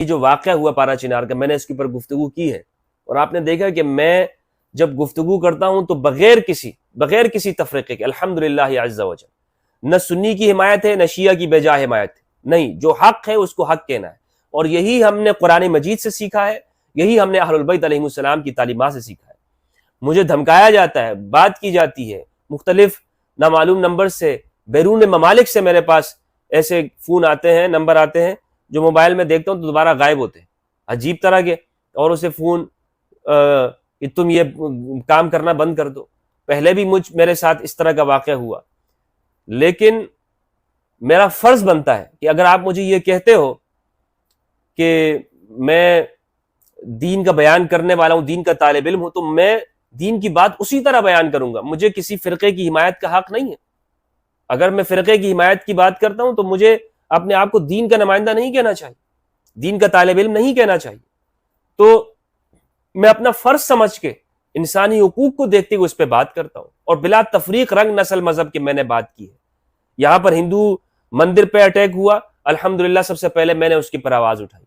یہ جو واقعہ ہوا پارا چنار کا، میں نے اس کے اوپر گفتگو کی ہے، اور آپ نے دیکھا کہ میں جب گفتگو کرتا ہوں تو بغیر کسی تفریقے کے الحمدللہ عز و جل، نہ سنی کی حمایت ہے نہ شیعہ کی بے جا حمایت ہے، نہیں، جو حق ہے اس کو حق کہنا ہے، اور یہی ہم نے قرآن مجید سے سیکھا ہے، یہی ہم نے اہل البیت علیہ السلام کی تعلیمات سے سیکھا ہے۔ مجھے دھمکایا جاتا ہے، بات کی جاتی ہے، مختلف نامعلوم نمبر سے، بیرون ممالک سے میرے پاس ایسے فون آتے ہیں، نمبر آتے ہیں جو موبائل میں دیکھتا ہوں تو دوبارہ غائب ہوتے ہیں، عجیب طرح کے، اور اسے فون کہ تم یہ کام کرنا بند کر دو۔ پہلے بھی میرے ساتھ اس طرح کا واقعہ ہوا، لیکن میرا فرض بنتا ہے کہ اگر آپ مجھے یہ کہتے ہو کہ میں دین کا بیان کرنے والا ہوں، دین کا طالب علم ہوں، تو میں دین کی بات اسی طرح بیان کروں گا، مجھے کسی فرقے کی حمایت کا حق نہیں ہے۔ اگر میں فرقے کی حمایت کی بات کرتا ہوں تو مجھے اپنے آپ کو دین کا نمائندہ نہیں کہنا چاہیے، دین کا طالب علم نہیں کہنا چاہیے۔ تو میں اپنا فرض سمجھ کے انسانی حقوق کو دیکھتے ہوئے اس پہ بات کرتا ہوں، اور بلا تفریق رنگ نسل مذہب کی میں نے بات کی ہے۔ یہاں پر ہندو مندر پہ اٹیک ہوا، الحمدللہ سب سے پہلے میں نے اس کے پر آواز اٹھائی۔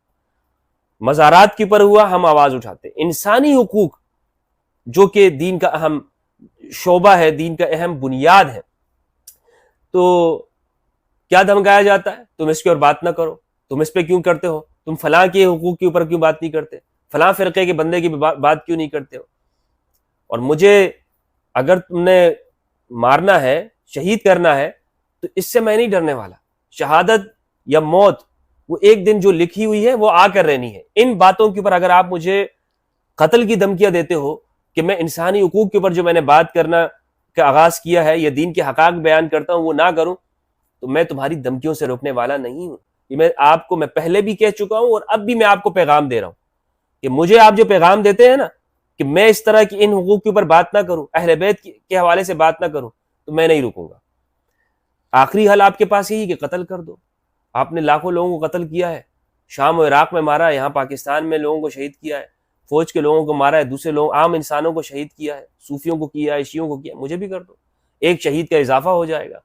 مزارات کے پر ہوا، ہم آواز اٹھاتے۔ انسانی حقوق جو کہ دین کا اہم شعبہ ہے، دین کا اہم بنیاد ہے، تو کیا دھمکایا جاتا ہے؟ تم اس کے اور بات نہ کرو، تم اس پہ کیوں کرتے ہو، تم فلاں کے حقوق کے اوپر کیوں بات نہیں کرتے، فلاں فرقے کے بندے کی بات کیوں نہیں کرتے ہو۔ اور مجھے اگر تم نے مارنا ہے، شہید کرنا ہے، تو اس سے میں نہیں ڈرنے والا۔ شہادت یا موت وہ ایک دن جو لکھی ہوئی ہے وہ آ کر رہنی ہے۔ ان باتوں کے اوپر اگر آپ مجھے قتل کی دھمکیاں دیتے ہو کہ میں انسانی حقوق کے اوپر جو میں نے بات کرنا کا آغاز کیا ہے یا دین کے حقائق بیان کرتا ہوں وہ نہ کروں، تو میں تمہاری دھمکیوں سے روکنے والا نہیں ہوں۔ یہ میں آپ کو میں پہلے بھی کہہ چکا ہوں، اور اب بھی میں آپ کو پیغام دے رہا ہوں کہ مجھے آپ جو پیغام دیتے ہیں نا کہ میں اس طرح کی ان حقوق کے اوپر بات نہ کروں، اہل بیت کے حوالے سے بات نہ کروں، تو میں نہیں رکوں گا۔ آخری حل آپ کے پاس یہی کہ قتل کر دو۔ آپ نے لاکھوں لوگوں کو قتل کیا ہے، شام و عراق میں مارا ہے، یہاں پاکستان میں لوگوں کو شہید کیا ہے، فوج کے لوگوں کو مارا ہے، دوسرے لوگ عام انسانوں کو شہید کیا ہے، صوفیوں کو کیا ہے، شیعوں کو کیا ہے، مجھے بھی کر دو، ایک شہید کا اضافہ ہو جائے گا۔